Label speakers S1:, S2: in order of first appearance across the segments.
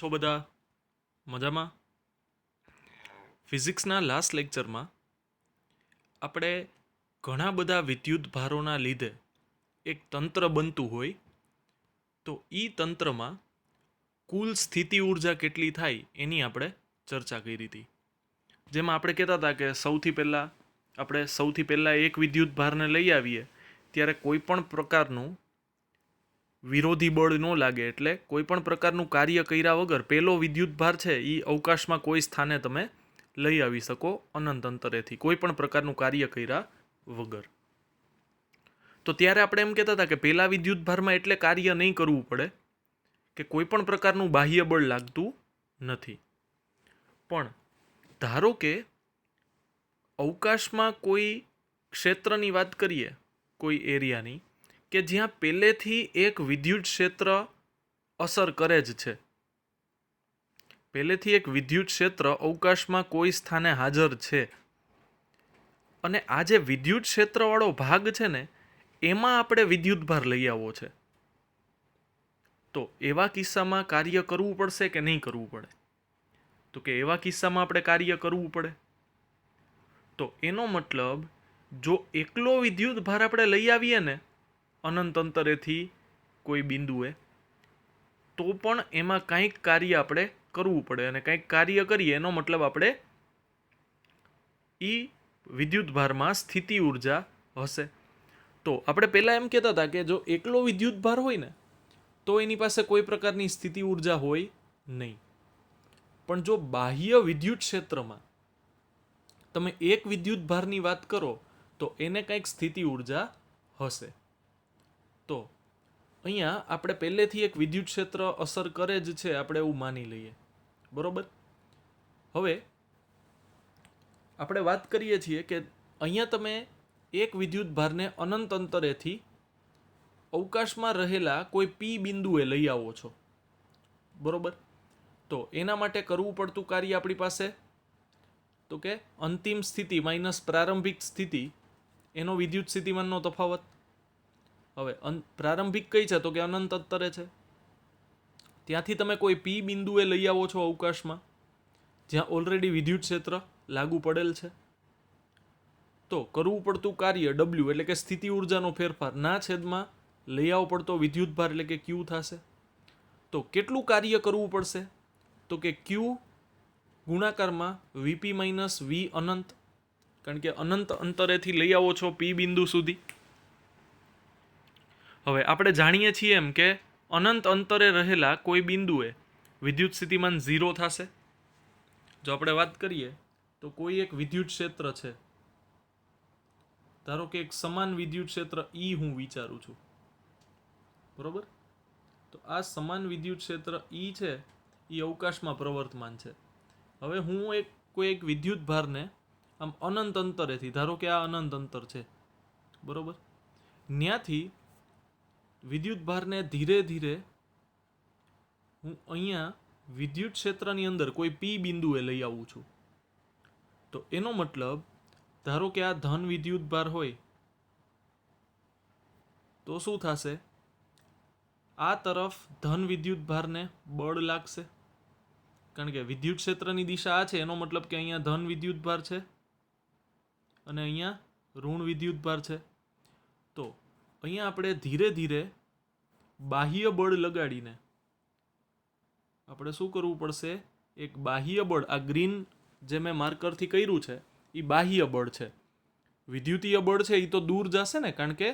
S1: છો બધા મજામાં? ફિઝિક્સના લાસ્ટ લેક્ચરમાં આપણે ઘણા બધા વિદ્યુત ભારોના લીધે એક તંત્ર બનતું હોય તો એ તંત્રમાં કુલ સ્થિતિ ઉર્જા કેટલી થાય એની આપણે ચર્ચા કરી હતી. જેમાં આપણે કહેતા હતા કે સૌથી પહેલાં એક વિદ્યુત ભારને લઈ આવીએ ત્યારે કોઈ પણ પ્રકારનું વિરોધી બળ ન લાગે, એટલે કોઈ પણ પ્રકારનું કાર્ય કર્યા વગર પહેલો વિદ્યુત ભાર છે એ અવકાશમાં કોઈ સ્થાને તમે લઈ આવી શકો અનંત અંતરેથી, કોઈ પણ પ્રકારનું કાર્ય કર્યા વગર. તો ત્યારે આપણે એમ કહેતા હતા કે પહેલા વિદ્યુત ભારમાં એટલે કાર્ય નહીં કરવું પડે કે કોઈ પણ પ્રકારનું બાહ્ય બળ લાગતું નથી. પણ ધારો કે અવકાશમાં કોઈ ક્ષેત્રની વાત કરીએ, કોઈ એરિયાની કે જ્યાં પહેલેથી એક વિદ્યુત ક્ષેત્ર અસર કરે જ છે, પહેલેથી એક વિદ્યુત ક્ષેત્ર અવકાશમાં કોઈ સ્થાને હાજર છે, અને આ જે વિદ્યુત ક્ષેત્રવાળો ભાગ છે ને એમાં આપણે વિદ્યુત ભાર લઈ આવવો છે, તો એવા કિસ્સામાં કાર્ય કરવું પડશે કે નહીં કરવું પડે? તો કે એવા કિસ્સામાં આપણે કાર્ય કરવું પડે. તો એનો મતલબ જો એકલો વિદ્યુત ભાર આપણે લઈ આવીએ ને અનંત અંતરેથી કોઈ બિંદુએ, તો પણ એમાં કંઈક કાર્ય આપણે કરવું પડે, અને કંઈક કાર્ય કરીએ એનો મતલબ આપણે વિદ્યુત ભારમાં સ્થિતિ ઉર્જા હશે. તો આપણે પહેલાં એમ કહેતા હતા કે જો એકલો વિદ્યુત ભાર હોય ને તો એની પાસે કોઈ પ્રકારની સ્થિતિ ઉર્જા હોય નહીં. પણ જો બાહ્ય વિદ્યુત ક્ષેત્રમાં તમે એક વિદ્યુત ભારની વાત કરો તો એને કંઈક સ્થિતિ ઉર્જા હશે. તો અહીંયા આપણે પહેલેથી એક વિદ્યુત ક્ષેત્ર અસર કરે જ છે, આપણે એવું માની લઈએ, બરોબર. હવે આપણે વાત કરીએ છીએ કે અહીંયા તમે એક વિદ્યુત ભારને અનંત અંતરેથી અવકાશમાં રહેલા કોઈ પી બિંદુએ લઈ આવો છો, બરોબર. તો એના માટે કરવું પડતું કાર્ય આપણી પાસે તો કે અંતિમ સ્થિતિ માઇનસ પ્રારંભિક સ્થિતિ, એનો વિદ્યુત સ્થિતિમાનનો તફાવત. હવે પ્રારંભિક કઈ છે તો કે અનંત અંતરે છે, ત્યાંથી તમે કોઈ પી બિંદુએ લઈ આવો છો અવકાશમાં જ્યાં ઓલરેડી વિદ્યુત ક્ષેત્ર લાગુ પડેલ છે. તો કરવું પડતું કાર્ય ડબલ્યુ એટલે કે સ્થિતિ ઉર્જાનો ફેરફાર ના છેદમાં લઈ આવવો પડતો વિદ્યુત ભાર એટલે કે ક્યુ થશે. તો કેટલું કાર્ય કરવું પડશે તો કે ક્યુ ગુણાકારમાં વીપી માઇનસ વી અનંત, કારણ કે અનંત અંતરેથી લઈ આવો છો પી બિંદુ સુધી. હવે આપણે જાણીએ છીએ એમ કે અનંત અંતરે રહેલા કોઈ બિંદુએ વિદ્યુત સ્થિતિમાન 0 થશે. જો આપણે વાત કરીએ તો કોઈ એક વિદ્યુત ક્ષેત્ર છે, ધારો કે એક સમાન વિદ્યુત ક્ષેત્ર ઈ હું વિચારું છું, બરોબર. તો આ સમાન વિદ્યુત ક્ષેત્ર ઈ છે એ અવકાશમાં પ્રવર્તમાન છે. હવે હું કોઈ એક વિદ્યુત ભારને આમ અનંત અંતરેથી, ધારો કે આ અનંત અંતર છે, બરોબર, ત્યાંથી વિદ્યુત ભારને ધીરે ધીરે હું અહીંયા વિદ્યુત ક્ષેત્રની અંદર કોઈ પી બિંદુએ લઈ આવું છું. તો એનો મતલબ ધારો કે આ ધન વિદ્યુત ભાર હોય તો શું થશે, આ તરફ ધન વિદ્યુત ભારને બળ લાગશે, કારણ કે વિદ્યુત ક્ષેત્રની દિશા આ છે, એનો મતલબ કે અહીંયા ધન વિદ્યુત ભાર છે અને અહીંયા ઋણ વિદ્યુત ભાર છે. તો અહીંયા આપણે ધીરે ધીરે બાહ્ય બળ લગાડીને આપણે શું કરવું પડશે, એક બાહ્ય બળ, આ ગ્રીન જે મેં માર્કરથી કર્યું છે એ બાહ્ય બળ છે. વિદ્યુતીય બળ છે એ તો દૂર જશે ને, કારણ કે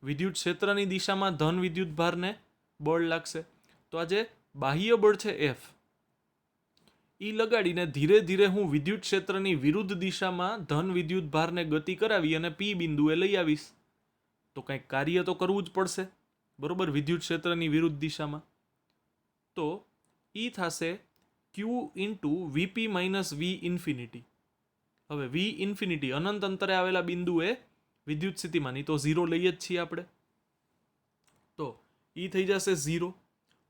S1: વિદ્યુત ક્ષેત્રની દિશામાં ધન વિદ્યુત ભારને બળ લાગશે. તો આ જે બાહ્ય બળ છે એફ, એ લગાડીને ધીરે ધીરે હું વિદ્યુત ક્ષેત્રની વિરુદ્ધ દિશામાં ધન વિદ્યુત ભારને ગતિ કરાવી અને પી બિંદુએ લઈ આવીશ. તો કંઈક કાર્ય તો કરવું જ પડશે, બરોબર, વિદ્યુત ક્ષેત્રની વિરુદ્ધ દિશામાં. તો ઈ થશે Q into VP minus V infinity. હવે વી ઇન્ફિનિટી અનંત અંતરે આવેલા બિંદુએ વિદ્યુત સ્થિતિમાન તો 0 લઈએ જ છીએ આપણે, તો ઈ થઈ જશે 0.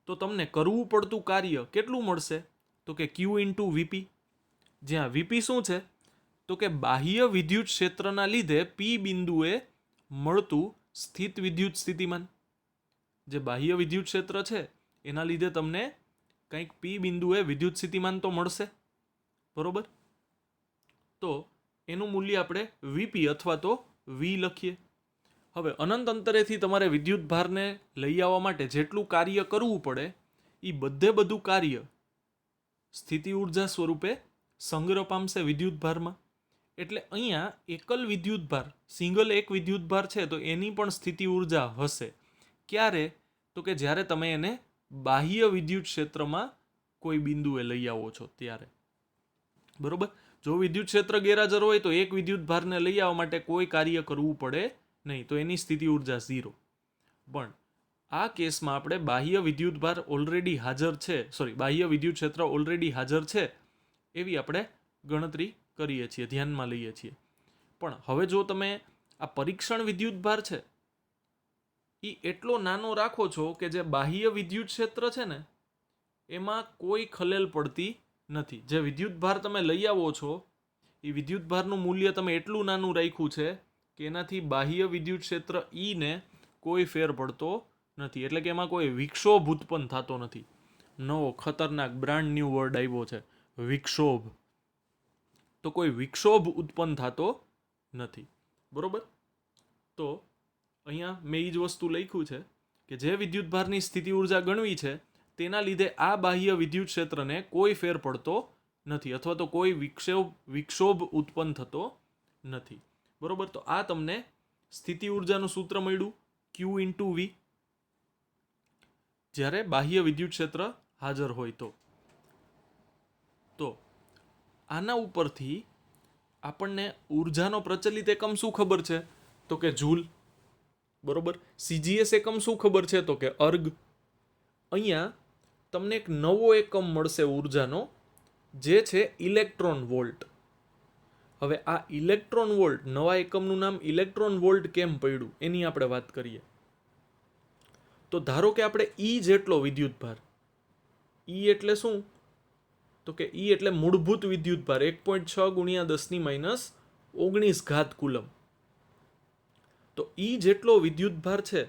S1: તો તમને કરવું પડતું કાર્ય કેટલું મળશે તો કે ક્યુ ઇન્ટુ વીપી, જ્યાં વીપી શું છે તો કે બાહ્ય વિદ્યુત ક્ષેત્રના લીધે પી બિંદુએ મળતું સ્થિત વિદ્યુત સ્થિતિમાન. જે બાહ્ય વિદ્યુત ક્ષેત્ર છે એના લીધે તમને કંઈક પી બિંદુએ વિદ્યુત સ્થિતિમાન તો મળશે, બરોબર. તો એનું મૂલ્ય આપણે વીપી અથવા તો વી લખીએ. હવે અનંત અંતરેથી તમારે વિદ્યુત ભારને લઈ આવવા માટે જેટલું કાર્ય કરવું પડે એ બધું કાર્ય સ્થિતિ ઉર્જા સ્વરૂપે સંગ્રહ પામશે વિદ્યુત ભારમાં. એટલે અહીંયા એકલ વિદ્યુત ભાર, સિંગલ એક વિદ્યુત ભાર છે તો એની પણ સ્થિતિ ઉર્જા હશે. ક્યારે? તો કે જ્યારે તમે એને બાહ્ય વિદ્યુત ક્ષેત્રમાં કોઈ બિંદુએ લઈ આવો છો ત્યારે, બરોબર. જો વિદ્યુત ક્ષેત્ર ગેરહાજર હોય તો એક વિદ્યુત ભારને લઈ આવવા માટે કોઈ કાર્ય કરવું પડે નહીં, તો એની સ્થિતિ ઉર્જા 0. પણ આ કેસમાં આપણે બાહ્ય વિદ્યુત ભાર ઓલરેડી હાજર છે, બાહ્ય વિદ્યુત ક્ષેત્ર ઓલરેડી હાજર છે એવી આપણે ગણતરી કરીએ છીએ, ધ્યાનમાં લઈએ છીએ. પણ હવે જો તમે આ પરીક્ષણ વિદ્યુત ભાર છે એ એટલો નાનો રાખો છો કે જે બાહ્ય વિદ્યુત ક્ષેત્ર છે ને એમાં કોઈ ખલેલ પડતી નથી. જે વિદ્યુત ભાર તમે લઈ આવો છો એ વિદ્યુત ભારનું મૂલ્ય તમે એટલું નાનું રાખ્યું છે કે એનાથી બાહ્ય વિદ્યુત ક્ષેત્ર ને કોઈ ફેર પડતો નથી. એટલે કે એમાં કોઈ વિક્ષોભ ઉત્પન્ન થતો નથી. નવો ખતરનાક બ્રાન્ડ ન્યૂ વર્ડ આવ્યો છે, વિક્ષોભ. તો કોઈ વિક્ષોભ ઉત્પન્ન થતો નથી, બરોબર. તો અહીંયા મેં એ જ વસ્તુ લખ્યું છે કે જે વિદ્યુત ભારની સ્થિતિ ઉર્જા ગણવી છે તેના લીધે આ બાહ્ય વિદ્યુત ક્ષેત્રને કોઈ ફેર પડતો નથી અથવા તો કોઈ વિક્ષોભ ઉત્પન્ન થતો નથી, બરોબર. તો આ તમને સ્થિતિ ઉર્જાનું સૂત્ર મળ્યું Q ઇન્ટુ V, જ્યારે બાહ્ય વિદ્યુત ક્ષેત્ર હાજર હોય તો આના ઉપરથી આપણને ઉર્જાનો પ્રચલિત એકમ શું ખબર છે? તો કે જૂલ, બરોબર. CGS એકમ શું ખબર છે? તો કે અર્ગ. અહીંયા તમને એક નવો એકમ મળશે ઉર્જાનો, જે છે ઇલેક્ટ્રોન વોલ્ટ. હવે આ ઇલેક્ટ્રોન વોલ્ટ, નવા એકમનું નામ ઇલેક્ટ્રોન વોલ્ટ કેમ પડ્યું એની આપણે વાત કરીએ. તો ધારો કે આપણે જેટલો વિદ્યુત ભાર, એટલે શું? તો કે એટલે મૂળભૂત વિદ્યુત ભાર 1.6 ગુણ્યા 10⁻19 ઘાત કુલમ. તો જેટલો વિદ્યુત ભાર છે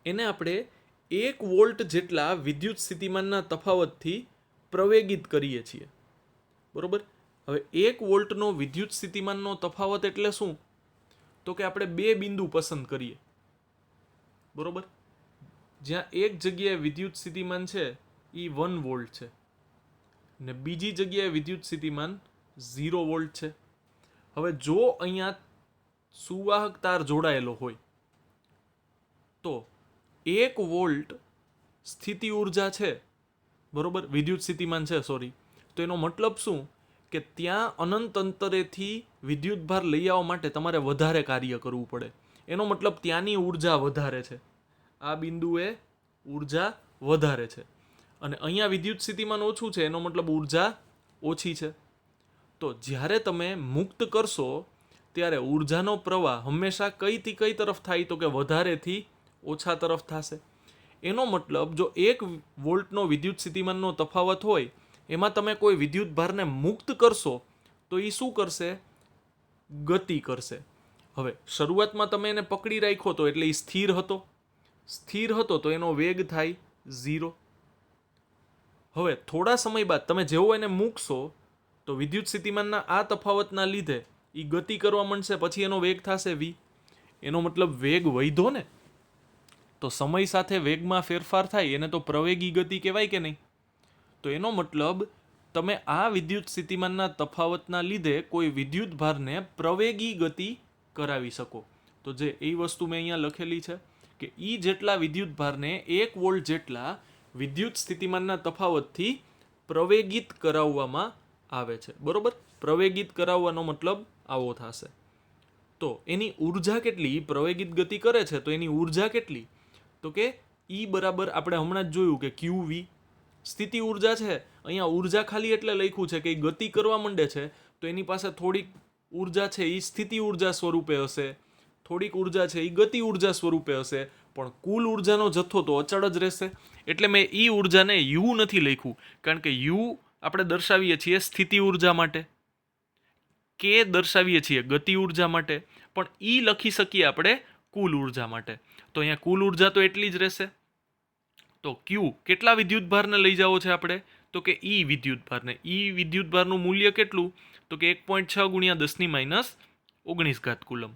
S1: એને આપણે 1 વોલ્ટ જેટલા વિદ્યુત સ્થિતિમાનના તફાવતથી પ્રવેગિત કરીએ છીએ, બરોબર. હવે 1 વોલ્ટનો વિદ્યુત સ્થિતિમાનનો તફાવત એટલે શું? તો કે આપણે બે બિંદુ પસંદ કરીએ, બરોબર. જ્યાં એક જગ્યાએ વિદ્યુત સ્થિતિમાન છે એ 1 વોલ્ટ છે ને બીજી જગ્યાએ વિદ્યુત સ્થિતિમાન 0 વોલ્ટ છે. હવે જો અહીંયા સુવાહક તાર જોડાયેલો હોય તો 1 વોલ્ટ સ્થિતિ ઉર્જા છે, બરોબર, વિદ્યુત સ્થિતિમાન છે, તો એનો મતલબ શું? કે ત્યાં અનંત અંતરેથી વિદ્યુત ભાર લઈ આવવા માટે તમારે વધારે કાર્ય કરવું પડે. એનો મતલબ ત્યાંની ઉર્જા વધારે છે, આ બિંદુએ ઉર્જા વધારે છે, અને અહીંયા વિદ્યુત સ્થિતિમાન ઓછું છે, એનો મતલબ ઉર્જા ઓછી છે. તો જ્યારે તમે મુક્ત કરશો ત્યારે ઉર્જાનો પ્રવાહ હંમેશા કઈથી કઈ તરફ થાય? તો કે વધારેથી ઓછા તરફ થશે. એનો મતલબ જો 1 વોલ્ટનો વિદ્યુત સ્થિતિમાનનો તફાવત હોય એમાં તમે કોઈ વિદ્યુત ભારને મુક્ત કરશો તો એ શું કરશે? ગતિ કરશે. હવે શરૂઆતમાં તમે એને પકડી રાખ્યો તો એટલે એ સ્થિર હતો તો એનો વેગ થાય 0. હવે થોડા સમય બાદ તમે જેવો એને મૂકશો તો વિદ્યુત સ્થિતિમાનના આ તફાવતના લીધે એ ગતિ કરવા માંડશે, પછી એનો વેગ થશે v. એનો મતલબ વેગ વધ્યો ને, તો સમય સાથે વેગમાં ફેરફાર થાય એને તો પ્રવેગી ગતિ કહેવાય કે નહીં? તો એનો મતલબ તમે આ વિદ્યુત સ્થિતિમાનના તફાવતના લીધે કોઈ વિદ્યુત ભારને પ્રવેગી ગતિ કરાવી શકો. તો જે એ વસ્તુ મેં અહીંયા લખેલી છે કે જેટલા વિદ્યુત ભારને 1 વોલ્ટ જેટલા વિદ્યુત સ્થિતિમાનના તફાવતથી પ્રવેગિત કરાવવામાં આવે છે, બરોબર. પ્રવેગિત કરાવવાનો મતલબ આવો થશે. તો એની ઉર્જા કેટલી? પ્રવેગિત ગતિ કરે છે તો એની ઉર્જા કેટલી? તો કે બરાબર આપણે હમણાં જ જોયું કે QV સ્થિતિ ઉર્જા છે. અહીંયા ઉર્જા ખાલી એટલે લખ્યું છે કે ગતિ કરવા માંડે છે તો એની પાસે થોડીક ઉર્જા છે એ સ્થિતિ ઉર્જા સ્વરૂપે હશે, થોડીક ઉર્જા છે એ ગતિ ઉર્જા સ્વરૂપે હશે, પણ કુલ ઉર્જાનો જથ્થો તો અચળ જ રહેશે. એટલે મેં ઉર્જાને U નથી લખ્યું, કારણ કે U આપણે દર્શાવીએ છીએ સ્થિતિ ઉર્જા માટે, K દર્શાવીએ છીએ ગતિ ઉર્જા માટે, પણ લખી શકીએ આપણે કુલ ઉર્જા માટે. તો અહીંયા કુલ ઉર્જા તો એટલી જ રહેશે. તો ક્યુ કેટલા વિદ્યુતભારને લઈ જાવો છે આપણે? તો કે ઈ વિદ્યુતભારને. ઈ વિદ્યુતભારનું મૂલ્ય કેટલું? તો કે 1.6 ગુણ્યા 10⁻19 કુલમ.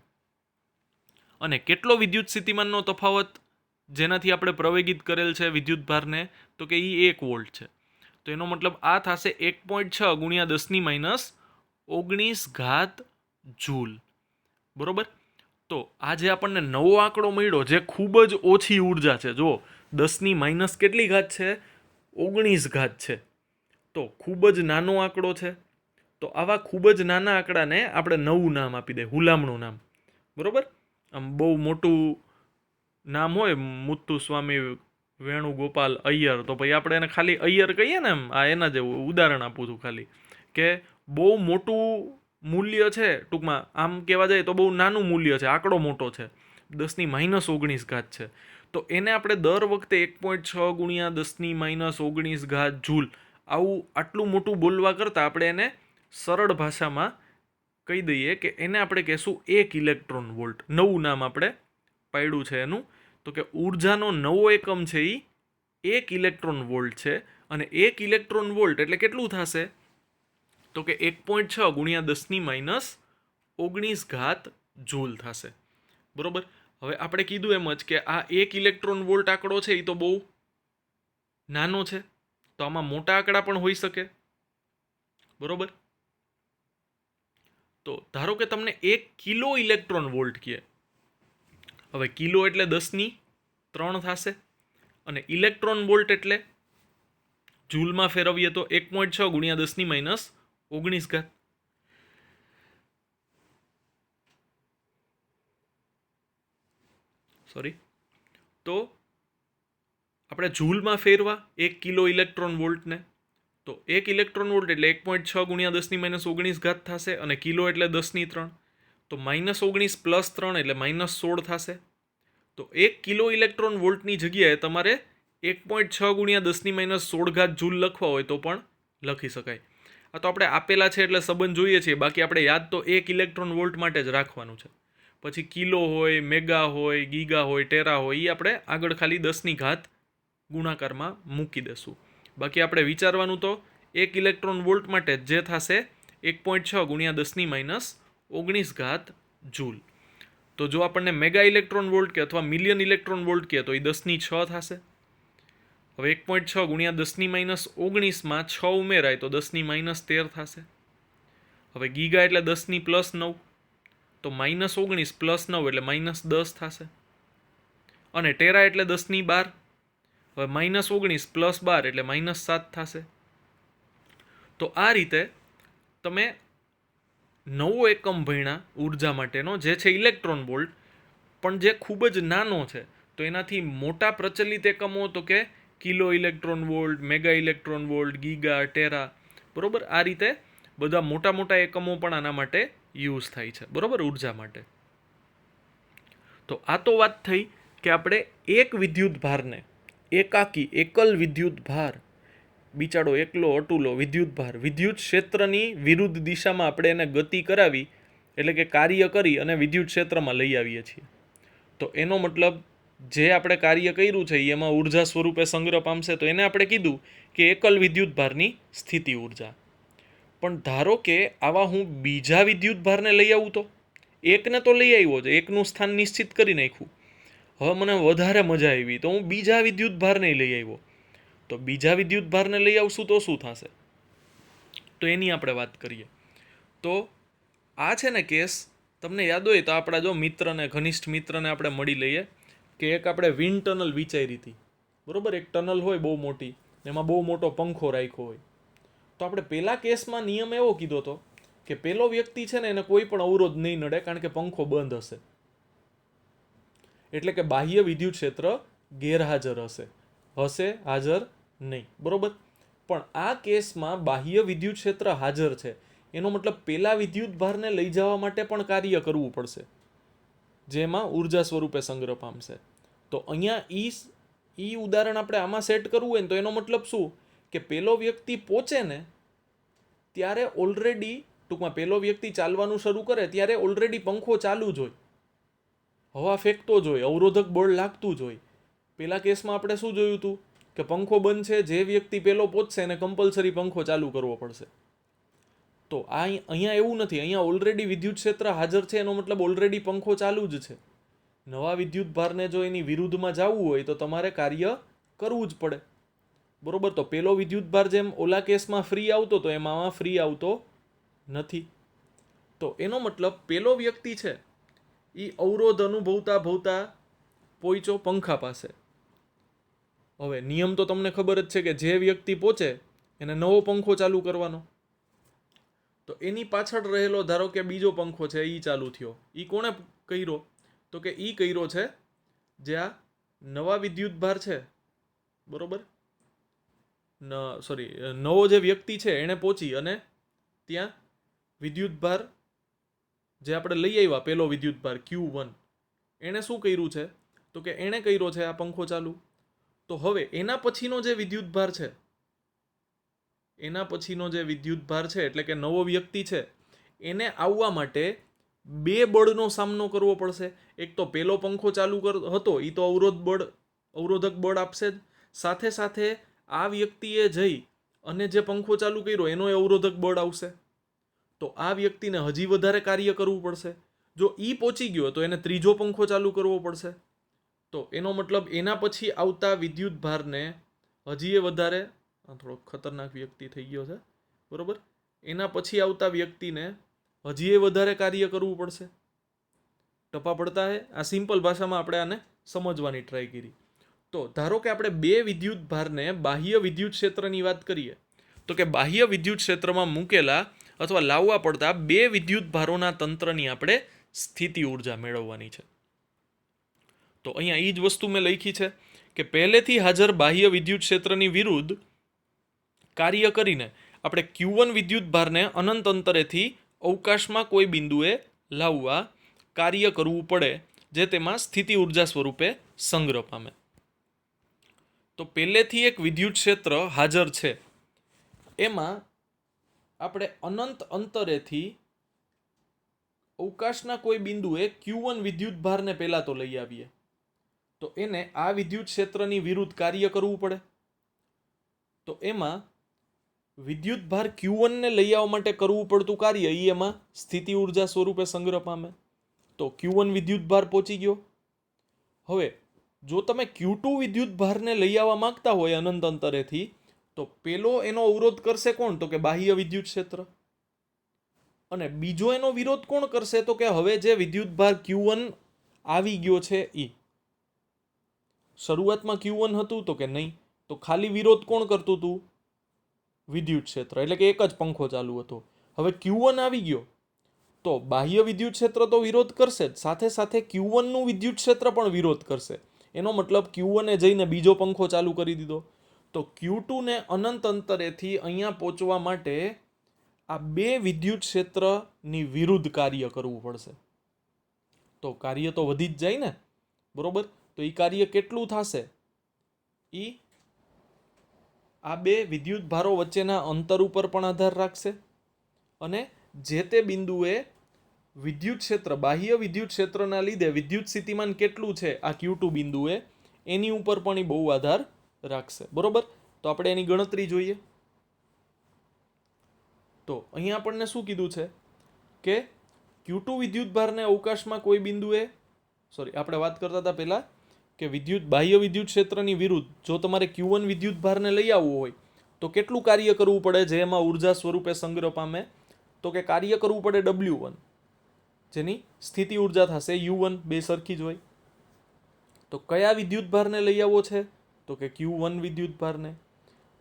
S1: અને કેટલો વિદ્યુત સ્થિતિમાનનો તફાવત જેનાથી આપણે પ્રવેગિત કરેલ છે વિદ્યુતભારને? તો કે ઈ 1 વોલ્ટ છે. તો એનો મતલબ આ થશે 1.6 ગુણ્યા 10⁻19 જૂલ. બરોબર. તો આ જે આપણને નવો આંકડો મળ્યો જે ખૂબ જ ઓછી ઉર્જા છે, જો 10⁻- કેટલી ઘાત છે? 19 છે. તો ખૂબ જ નાનો આંકડો છે. તો આવા ખૂબ જ નાના આંકડાને આપણે નવું નામ આપી દે, હુલામણું નામ. બરોબર. આમ બહુ મોટું નામ હોય, મુત્તુસ્વામી વેણુગોપાલ અય્યર, તો ભાઈ આપણે એને ખાલી અય્યર કહીએ ને, એમ આ એના જેવું ઉદાહરણ આપું છું ખાલી, કે બહુ મોટું મૂલ્ય છે, ટૂંકમાં આમ કહેવા જાય તો બહુ નાનું મૂલ્ય છે, આંકડો મોટો છે, 10⁻19 છે. તો એને આપણે દર વખતે 1.6 ગુણ્યા 10⁻19 જૂલ આવું આટલું મોટું બોલવા કરતાં આપણે એને સરળ ભાષામાં કહી દઈએ કે એને આપણે કહેશું 1 ઇલેક્ટ્રોન વોલ્ટ. નવું નામ આપણે પાડ્યું છે એનું. તો કે ઉર્જાનો નવો એકમ છે એ 1 ઇલેક્ટ્રોન વોલ્ટ છે. અને 1 ઇલેક્ટ્રોન વોલ્ટ એટલે કેટલું થશે? તો કે 1.6 ગુણ્યા 10⁻19 જૂલ થશે. બરોબર. હવે આપણે કીધું એમ જ કે આ 1 ઇલેક્ટ્રોન વોલ્ટ આંકડો છે એ તો બહુ નાનો છે, તો આમાં મોટા આંકડા પણ હોઈ શકે. બરોબર. તો ધારો કે તમને 1 કિલો ઇલેક્ટ્રોન વોલ્ટ કહે. હવે કિલો એટલે 10⁻³ થશે, અને ઇલેક્ટ્રોન વોલ્ટ એટલે જૂલમાં ફેરવીએ તો 1.6 ગુણ્યા 10⁻19. સોરી. તો આપણે જૂલમાં ફેરવા 1 કિલો ઇલેક્ટ્રોન વોલ્ટને, તો 1 ઇલેક્ટ્રોન વોલ્ટ એટલે 1.6 ગુણ્યા 10⁻19 થશે, અને કિલો એટલે 10⁻³ તો -19 + 3 એટલે -16 થશે. તો 1 કિલો ઇલેક્ટ્રોન વોલ્ટની જગ્યાએ તમારે 1.6 ગુણ્યા 10⁻16 જૂલ લખવા હોય તો પણ લખી શકાય. આ તો આપણે આપેલા છે એટલે સંબંધ જોઈએ છીએ, બાકી આપણે યાદ તો 1 ઇલેક્ટ્રોન વોલ્ટ માટે જ રાખવાનું છે. પછી કિલો હોય, મેગા હોય, ગીગા હોય, ટેરા હોય, એ આપણે આગળ ખાલી 10⁻³ ગુણાકારમાં મૂકી દેશું. બાકી આપણે વિચારવાનું તો 1 ઇલેક્ટ્રોન વોલ્ટ માટે જે થશે 1.6 ગુણ્યા 10⁻19 જૂલ. તો જો આપણને મેગા ઇલેક્ટ્રોન વોલ્ટ કે અથવા મિલિયન ઇલેક્ટ્રોન વોલ્ટ કહે તો એ 10�6 થશે. હવે 1.6 ગુણ્યા 10⁻19 6 ઉમેરાય તો 10⁻13 થશે. હવે ગીગા એટલે 10⁻+9, તો -19 + 9 એટલે -10 થશે. અને ટેરા એટલે 10⁻12, હવે -19 + 12 એટલે -7 થશે. તો આ રીતે તમે નવો એકમ ભણ્યા ઉર્જા માટેનો, જે છે ઇલેક્ટ્રોન વોલ્ટ, પણ જે ખૂબ જ નાનો છે. તો એનાથી મોટા પ્રચલિત એકમો તો કે kilo electron volt, mega electron volt, giga, Terra. બરોબર. આ રીતે બધા મોટા મોટા એકમો પણ આના માટે યુઝ થાય છે. બરોબર, ઉર્જા માટે. તો આ તો વાત થઈ કે આપણે એક વિદ્યુત ભારને, એકાકી એકલ વિદ્યુત ભાર, બિચારો એકલો અટુલો વિદ્યુત ભાર, વિદ્યુત ક્ષેત્રની વિરુદ્ધ દિશામાં આપણે એને ગતિ કરાવી, એટલે કે કાર્ય કરી અને વિદ્યુત ક્ષેત્રમાં લઈ આવીએ છીએ. તો એનો મતલબ જે આપણે કાર્ય કર્યું છે એમાં ઉર્જા સ્વરૂપે સંગ્રહ પામશે. તો એને આપણે કીધું કે એકલ વિદ્યુત ભારની સ્થિતિ ઉર્જા. પણ ધારો કે આવા હું બીજા વિદ્યુત ભારને લઈ આવું તો એકને તો લઈ આવ્યો છે, એકનું સ્થાન નિશ્ચિત કરી નાખ્યું. હવે મને વધારે મજા આવી તો હું બીજા વિદ્યુત ભારને લઈ આવ્યો. તો બીજા વિદ્યુત ભારને લઈ આવશું તો શું થશે? તો એની આપણે વાત કરીએ. તો આ છે ને કેસ, તમને યાદ હોય તો આપણા જો મિત્રને, ઘનિષ્ઠ મિત્રને આપણે મળી લઈએ કે એક આપણે વિન્ડ ટનલ વિચારી હતી. બરોબર. એક ટનલ હોય બહુ મોટી, એમાં બહુ મોટો પંખો રાખ્યો હોય. તો આપણે પહેલા કેસમાં નિયમ એવો કીધો હતો કે પેલો વ્યક્તિ છે ને એને કોઈ પણ અવરોધ નહીં નડે, કારણ કે પંખો બંધ હશે. એટલે કે બાહ્ય વિદ્યુત ક્ષેત્ર ગેરહાજર હશે, હાજર નહીં. બરોબર. પણ આ કેસમાં બાહ્ય વિદ્યુત ક્ષેત્ર હાજર છે. એનો મતલબ પેલા વિદ્યુત ભારને લઈ જવા માટે પણ કાર્ય કરવું પડશે, જેમાં ઉર્જા સ્વરૂપે સંગ્રહ પામશે. તો અહીંયા ઈ ઉદાહરણ આપણે આમાં સેટ કરવું હોય ને, તો એનો મતલબ શું કે પેલો વ્યક્તિ પહોંચે ને ત્યારે ઓલરેડી, ટૂંકમાં પેલો વ્યક્તિ ચાલવાનું શરૂ કરે ત્યારે ઓલરેડી પંખો ચાલુ જ હોય, હવા ફેંકતો જ હોય, અવરોધક બળ લાગતું જ હોય. પેલા કેસમાં આપણે શું જોયું હતું કે પંખો બંધ છે, જે વ્યક્તિ પહેલો પહોંચશે એને કમ્પલસરી પંખો ચાલુ કરવો પડશે. તો અહીંયા એવું નથી, અહીંયા ઓલરેડી વિદ્યુત ક્ષેત્ર હાજર છે, એનો મતલબ ઓલરેડી પંખો ચાલુ જ છે. નવા વિદ્યુત ભારને જો એની વિરુદ્ધમાં જવું હોય તો તમારે કાર્ય કરવું જ પડે. બરોબર. તો પેલો વિદ્યુત ભાર જેમ ઓલા કેસમાં ફ્રી આવતો તો એમાં ફ્રી આવતો નથી. તો એનો મતલબ પેલો વ્યક્તિ છે એ અવરોધ અનુભવતા ભવતા પહોંચ્યો પંખા પાસે. હવે નિયમ તો તમને ખબર જ છે કે જે વ્યક્તિ પહોંચે એને નવો પંખો ચાલુ કરવાનો. તો એની પાછળ રહેલો ધારો કે બીજો પંખો છે એ ચાલુ થયો, એ કોણે કર્યો? તો કે એ કર્યો છે જે આ નવા વિદ્યુત ભાર છે, બરોબર, નવો જે વ્યક્તિ છે એણે પહોંચી અને ત્યાં વિદ્યુત ભાર જે આપણે લઈ આવ્યા પેલો વિદ્યુત ભાર Q1, એણે શું કર્યું છે? તો કે એણે કર્યો છે આ પંખો ચાલુ. તો હવે એના પછીનો જે વિદ્યુત ભાર છે, એના પછીનો જે વિદ્યુત ભાર છે એટલે કે નવો વ્યક્તિ છે, એને આવવા માટે બે બળનો સામનો કરવો પડશે. એક તો પેલો પંખો ચાલુ હતો એ તો અવરોધક બળ આપશે જ, સાથે સાથે આ વ્યક્તિએ જઈ અને જે પંખો ચાલુ કર્યો એનો અવરોધક બળ આવશે. તો આ વ્યક્તિને હજી વધારે કાર્ય કરવું પડશે. જો ઈ પહોંચી ગયો તો એને ત્રીજો પંખો ચાલુ કરવો પડશે. તો એનો મતલબ એના પછી આવતા વિદ્યુત ભારને હજી એ વધારે, થોડો ખતરનાક વ્યક્તિ થઈ ગયો છે, બરોબર, એના પછી આવતા વ્યક્તિને હજી એ વધારે કાર્ય કરવું પડશે. ટપા પડતા હે. આ સિમ્પલ ભાષામાં આપણે આને સમજવાની ટ્રાય કરી. તો ધારો કે આપણે બે વિદ્યુત ભારને બાહ્ય વિદ્યુત ક્ષેત્રની વાત કરીએ તો કે બાહ્ય વિદ્યુત ક્ષેત્રમાં મૂકેલા અથવા લાવવા પડતા બે વિદ્યુત ભારોના તંત્રની આપણે સ્થિતિ ઉર્જા મેળવવાની છે. તો અહીંયા એ જ વસ્તુ મેં લખી છે કે પહેલેથી હાજર બાહ્ય વિદ્યુત ક્ષેત્રની વિરુદ્ધ કાર્ય કરીને આપણે Q1 વિદ્યુત ભારને અનંત અંતરેથી અવકાશમાં કોઈ બિંદુએ લાવવા કાર્ય કરવું પડે, જે તેમાં સ્થિતિ ઉર્જા સ્વરૂપે સંગ્રહ પામે. તો પહેલેથી એક વિદ્યુત ક્ષેત્ર હાજર છે, એમાં આપણે અનંત અંતરેથી અવકાશના કોઈ બિંદુએ Q1 વિદ્યુત ભારને પહેલા તો લઈ આવીએ. તો એને આ વિદ્યુત ક્ષેત્રની વિરુદ્ધ કાર્ય કરવું પડે. તો એમાં વિદ્યુત ભાર Q1 ને લઈ આવવા માટે કરવું પડતું કાર્ય એમાં સ્થિતિ ઉર્જા સ્વરૂપે સંગ્રહ પામે. તો Q1 વિદ્યુત ભાર પહોંચી ગયો. હવે જો તમે Q2 વિદ્યુત ભારને લઈ આવવા માંગતા હોય અનંત અંતરેથી, તો પેલો એનો અવરોધ કરશે કોણ? તો કે બાહ્ય વિદ્યુત ક્ષેત્ર. અને બીજો એનો વિરોધ કોણ કરશે? તો કે હવે જે વિદ્યુત ભાર Q1 આવી ગયો છે એ. શરૂઆતમાં Q1 હતું તો કે નહીં, તો ખાલી વિરોધ કોણ કરતું હતું? વિદ્યુત ક્ષેત્ર. એટલે કે એક જ પંખો ચાલુ હતો. હવે Q1 આવી ગયો તો બાહ્ય વિદ્યુત ક્ષેત્ર તો વિરોધ કરશે જ, સાથે સાથે Q1 નું વિદ્યુત ક્ષેત્ર પણ વિરોધ કરશે. એનો મતલબ Q1 એ જઈને બીજો પંખો ચાલુ કરી દીધો. તો Q2 ને અનંત અંતરેથી અહીંયા પહોંચવા માટે આ બે વિદ્યુત ક્ષેત્રની વિરુદ્ધ કાર્ય કરવું પડશે. તો કાર્ય તો વધી જ જાય ને, બરોબર. તો એ કાર્ય કેટલું થશે? આ બે વિદ્યુત ભારો વચ્ચેના અંતર ઉપર પણ આધાર રાખશે અને જે તે બિંદુએ વિદ્યુત ક્ષેત્ર, બાહ્ય વિદ્યુત ક્ષેત્રના લીધે વિદ્યુત સ્થિતિમાન કેટલું છે આ Q2 બિંદુએ, એની ઉપર પણ એ બહુ આધાર રાખશે, બરોબર. તો આપણે એની ગણતરી જોઈએ. તો અહીંયા આપણને શું કીધું છે કે Q2 વિદ્યુત ભારને અવકાશમાં કોઈ બિંદુએ, આપણે વાત કરતા હતા પહેલા કે બાહ્ય વિદ્યુત ક્ષેત્રની વિરુદ્ધ જો તમારે Q1 વિદ્યુત ભારને લઈ આવવું હોય તો કેટલું કાર્ય કરવું પડે જે એમાં ઉર્જા સ્વરૂપે સંગ્રહ પામે? તો કે કાર્ય કરવું પડે W1, જેની સ્થિતિ ઉર્જા થશે U1, બે સરખી જ હોય. તો કયા વિદ્યુત ભારને લઈ આવવો છે? તો કે Q1 વિદ્યુત ભારને.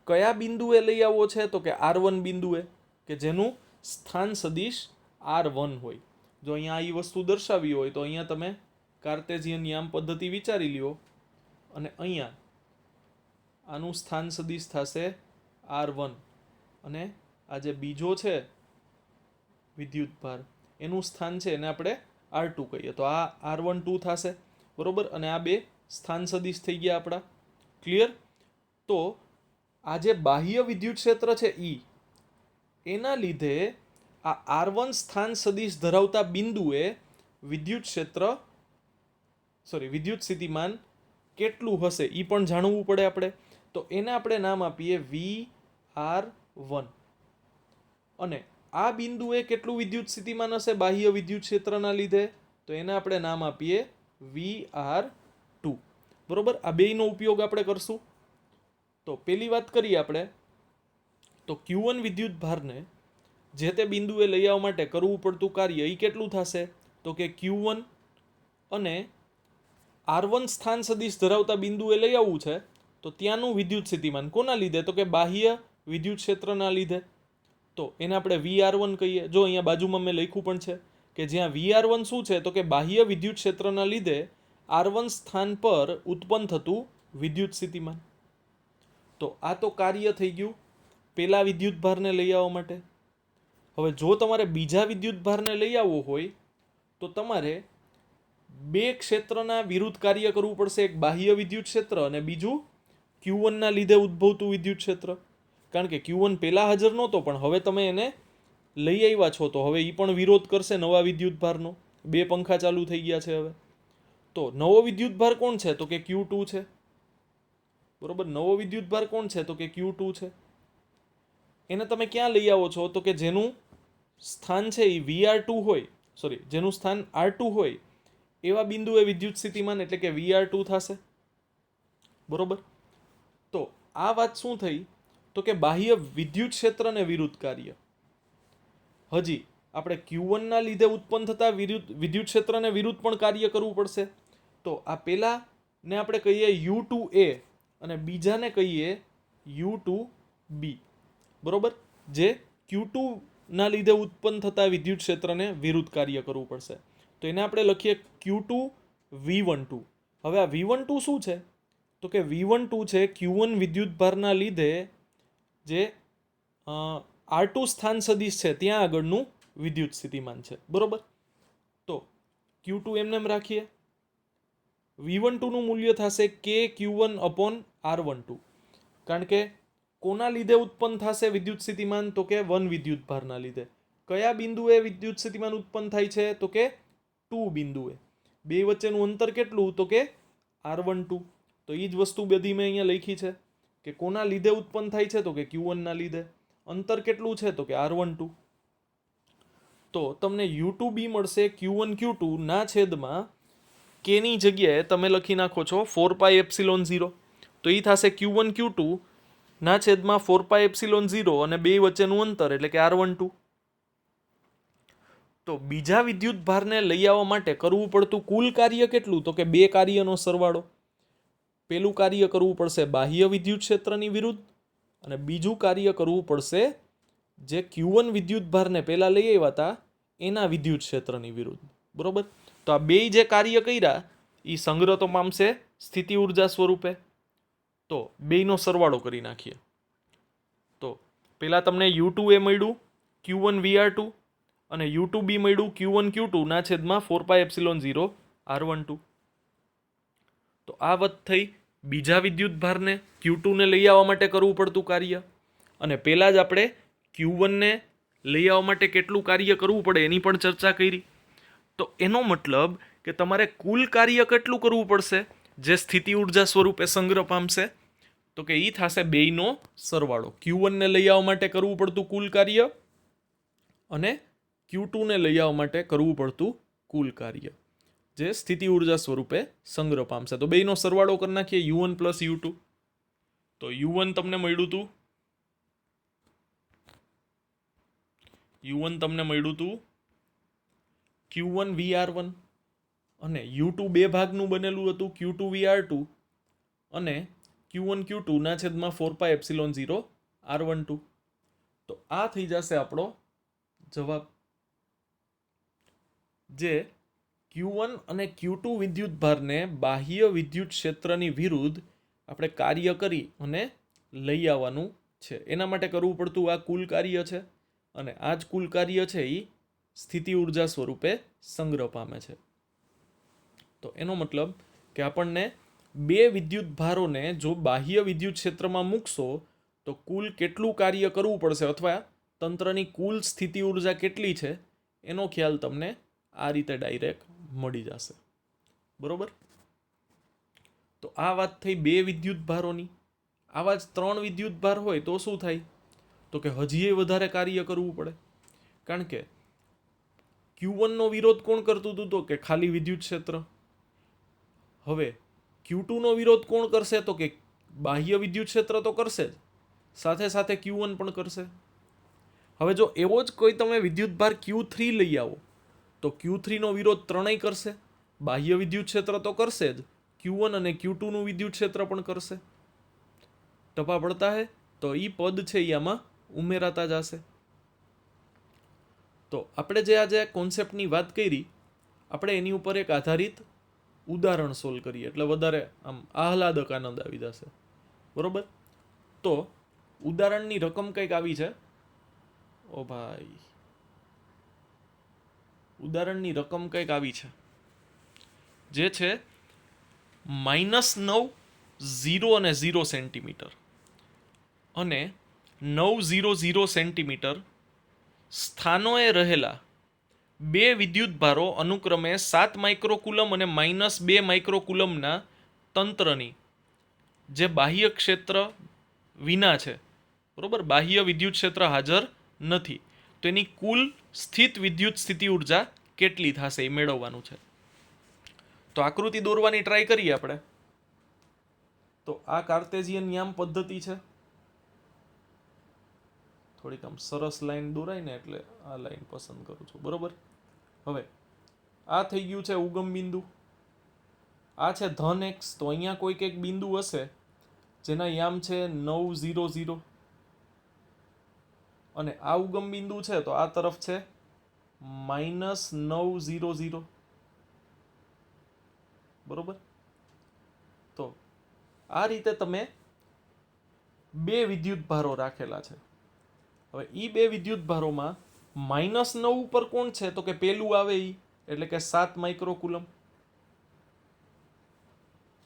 S1: કયા બિંદુએ લઈ આવવો છે? તો કે R1 બિંદુએ, કે જેનું સ્થાન સદિશ R1 હોય. જો અહીંયા આ વસ્તુ દર્શાવી હોય તો અહીંયા તમે કાર્ટેશિયન યામ પદ્ધતિ વિચારી લ્યો અને અહીંયા આનું સ્થાન સદિશ થશે R1 અને આ જે બીજો છે વિદ્યુત ભાર એનું સ્થાન છે એને આપણે R2 કહીએ. તો આ R12 થશે, બરોબર. અને આ બે સ્થાન સદિશ થઈ ગયા આપણા. ક્લિયર? તો આ જે બાહ્ય વિદ્યુત ક્ષેત્ર છે એના લીધે આ R1 સ્થાન સદિશ ધરાવતા બિંદુએ વિદ્યુત સ્થિતિમાન કેટલું હશે એ પણ જાણવું પડે આપણે. તો તો એને આપણે નામ આપીએ VR1 અને આ બિંદુએ કેટલું વિદ્યુત સ્થિતિમાન હશે બાહ્ય વિદ્યુત ક્ષેત્રના લીધે તો એને આપણે નામ આપીએ VR2 બરોબર આ બેયનો ઉપયોગ આપણે કરશું તો પહેલી વાત કરીએ આપણે તો Q1 વિદ્યુત ભારને જે તે બિંદુએ લઈ આવવા માટે કરવું પડતું કાર્ય એ કેટલું થશે તો કે Q1 અને R1 સ્થાન સદિશ ધરાવતા બિંદુએ લઈ આવવું છે તો ત્યાંનું વિદ્યુત સ્થિતિમાન કોના લીધે તો કે બાહ્ય વિદ્યુત ક્ષેત્રના લીધે તો એને આપણે VR1 કહીએ જો અહીંયા બાજુમાં મેં લખ્યું પણ છે કે જ્યાં VR1 શું છે તો કે બાહ્ય વિદ્યુત ક્ષેત્રના લીધે R1 સ્થાન પર ઉત્પન્ન થતું વિદ્યુત સ્થિતિમાન તો આ તો કાર્ય થઈ ગયું પેલા વિદ્યુત ભારને લઈ આવવા માટે હવે જો તમારે બીજા વિદ્યુત ભારને લઈ આવવો હોય તો તમારે બે ક્ષેત્રના વિરુદ્ધ કાર્ય કરવું પડશે એક બાહ્ય વિદ્યુત ક્ષેત્ર અને બીજું Q1 ના લીધે ઉદ્ભવતું વિદ્યુત ક્ષેત્ર કારણ કે Q1 પહેલા હાજર નહોતો પણ હવે તમે એને લઈ આવ્યા છો તો હવે એ પણ વિરોધ કરશે નવા વિદ્યુત ભારનો બે પંખા ચાલુ થઈ ગયા છે હવે તો નવો વિદ્યુત ભાર કોણ છે તો કે Q2 છે બરોબર નવો વિદ્યુત ભાર કોણ છે તો કે Q2 છે એને તમે ક્યાં લઈ આવો છો તો કે જેનું સ્થાન છે એ VR2 હોય સોરી જેનું સ્થાન R2 હોય એવા બિંદુએ વિદ્યુત સ્થિતિમાન એટલે કે VR2 થશે બરોબર તો આ વાત શું થઈ તો કે બાહ્ય વિદ્યુત ક્ષેત્રને વિરુદ્ધ કાર્ય હજી આપણે Q1 ના લીધે ઉત્પન્ન થતા વિદ્યુત ક્ષેત્રને વિરુદ્ધ પણ કાર્ય કરવું પડશે તો આ પહેલાને આપણે કહીએ U2A અને બીજાને કહીએ U2B બરોબર જે Q2 ના લીધે ઉત્પન્ન થતા વિદ્યુત ક્ષેત્રને વિરુદ્ધ કાર્ય કરવું પડશે તો એને આપણે લખીએ Q2 V12 હવે આ V12 શું છે તો કે V12 છે Q1 વિદ્યુત ભારના લીધે જે R2 સ્થાન સદિશ છે ત્યાં આગળનું વિદ્યુત સ્થિતિમાન છે બરોબર તો Q2 એમને એમ રાખીએ V12 નું મૂલ્ય થશે KQ1/R12 કારણ કે કોના લીધે ઉત્પન્ન થશે વિદ્યુત સ્થિતિમાન તો કે 1 વિદ્યુત ભારના લીધે કયા બિંદુએ વિદ્યુત સ્થિતિમાન ઉત્પન્ન થાય છે તો કે 2 બિંદુએ બે વચ્ચેનું અંતર કેટલું તો કે R12 તો એ જ વસ્તુ બધી મેં અહીંયા લખી છે કે કોના લીધે ઉત્પન્ન થાય છે તો કે Q1 ના લીધે અંતર કેટલું છે તો કે R12 તો તમને U2B મળશે Q1 Q2 ના છેદમાં K ની જગ્યાએ તમે લખી નાખો છો 4πε0 તો એ થશે Q1 Q2 ના છેદમાં 4πε0 અને બે વચ્ચેનું અંતર એટલે કે R12 તો બીજા વિદ્યુત ભારને લઈ આવવા માટે કરવું પડતું કુલ કાર્ય કેટલું તો કે બે કાર્યનો સરવાળો પેલું કાર્ય કરવું પડશે બાહ્ય વિદ્યુત ક્ષેત્રની વિરુદ્ધ અને બીજું કાર્ય કરવું પડશે જે Q1 વિદ્યુત ભારને પહેલા લઈ આવ્યા હતા એના વિદ્યુત ક્ષેત્રની વિરુદ્ધ બરોબર તો આ બે જે કાર્ય કર્યા એ સંગ્રહ તો પામશે સ્થિતિ ઉર્જા સ્વરૂપે તો બેયનો સરવાળો કરી નાખીએ તો પહેલા તમને U2A મળ્યું Q1 VR2 અને U2B મળ્યું Q1 Q2 ના છેદમાં 4πε0 R12 તો આ વાત થઈ બીજા વિદ્યુત ભારને Q2 ને લઈ આવવા માટે કરવું પડતું કાર્ય અને પહેલા જ આપણે Q1 ને લઈ આવવા માટે કેટલું કાર્ય કરવું પડે એની પણ ચર્ચા કરી તો એનો મતલબ કે તમારે કુલ કાર્ય કેટલું કરવું પડશે જે સ્થિતિ ઉર્જા સ્વરૂપે સંગ્રહ પામશે તો કે એ થશે બેયનો સરવાળો Q1 ને લઈ આવવા માટે કરવું પડતું કુલ કાર્ય અને Q2 ને લઈ આવવા માટે કરવું પડતું કુલ કાર્ય જે સ્થિતિ ઉર્જા સ્વરૂપે સંગ્રહ પામશે તો બેયનો સરવાળો કરી નાખીએ U1 પ્લસ U2 તો U1 તમને મળ્યું હતું Q1 VR1 અને U2 બે ભાગનું બનેલું હતું Q2 VR2 અને Q1 Q2 ના છેદમાં 4πε0 R12 તો આ થઈ જશે આપણો જવાબ જે Q1 અને Q2 વિદ્યુત ભારને બાહ્ય વિદ્યુત ક્ષેત્રની વિરુદ્ધ આપણે કાર્ય કરી અને લઈ આવવાનું છે એના માટે કરવું પડતું આ કુલ કાર્ય છે અને આ જ કુલ કાર્ય છે એ સ્થિતિ ઉર્જા સ્વરૂપે સંગ્રહ પામે છે તો એનો મતલબ કે આપણને બે વિદ્યુત ભારોને જો બાહ્ય વિદ્યુત ક્ષેત્રમાં મૂકશો તો કુલ કેટલું કાર્ય કરવું પડશે અથવા તંત્રની કુલ સ્થિતિ ઉર્જા કેટલી છે એનો ખ્યાલ તમને આ રીતે ડાયરેક્ટ મળી જશે બરોબર તો આ વાત થઈ બે વિદ્યુત ભારોની આવા જ 3 વિદ્યુતભાર હોય તો શું થાય? તો કે હજીએ વધારે કાર્ય કરવું પડે. કારણ કે Q1 નો વિરોધ કોણ કરતું હતું? તો કે ખાલી વિદ્યુત ક્ષેત્ર. હવે Q2 નો વિરોધ કોણ કરશે? તો કે બાહ્ય વિદ્યુત ક્ષેત્ર તો કરશે જ, સાથે સાથે Q1 પણ કરશે. હવે જો એવો જ કોઈ તમે વિદ્યુતભાર Q3 લઈ આવો તો Q3 નો વિરોધ ત્રણેય કરશે. બાહ્ય વિદ્યુત ક્ષેત્ર તો કરશે જ, Q1 અને Q2 નું વિદ્યુત ક્ષેત્ર પણ કરશે. ટપા પડતા હે? તો ઈ પદ છે ઈ આમાં ઉમેરાતા જશે. તો આપણે જે આજે કોન્સેપ્ટની વાત કરી, આપણે એની ઉપર એક આધારિત ઉદાહરણ સોલ્વ કરીએ એટલે વધારે આમ આહલાદક આનંદ આવી જશે. બરોબર? તો ઉદાહરણની રકમ કંઈક આવી છે. ઓ ભાઈ, ઉદાહરણની રકમ કંઈક આવી છે, જે છે -9 0 અને 0 સેન્ટીમીટર અને 900 સેન્ટીમીટર સ્થાનોએ રહેલા બે વિદ્યુતભારો અનુક્રમે 7 માઇક્રોકુલમ અને -2 માઇક્રોકુલમના તંત્રની જે બાહ્ય ક્ષેત્ર વિના છે, બરોબર, બાહ્ય વિદ્યુત ક્ષેત્ર હાજર નથી, તો એની કુલ સ્થિત વિદ્યુત સ્થિતિ ઉર્જા કેટલી થશે એ મેળવવાનું છે. તો આકૃતિ દોરવાની ટ્રાય કરીએ આપણે. તો આ કાર્ટેઝિયન યામ પદ્ધતિ છે. થોડીક આમ સરસ લાઈન દોરાય ને એટલે આ લાઈન પસંદ કરું છું. બરોબર? હવે આ થઈ ગયું છે ઉગમ બિંદુ. આ છે ધન x. તો અહીંયા કોઈક એક બિંદુ હશે જેના યામ છે 900 અને આ ઉગમ બિંદુ છે તો આ તરફ છે -900. બરોબર? તો આ રીતે તમે બે વિદ્યુતભારો રાખેલા છે. હવે ઈ બે વિદ્યુતભારોમાં -9 ઉપર કોણ છે? તો કે પેલું આવે ઈ, એટલે કે 7 માઇક્રોકુલમ.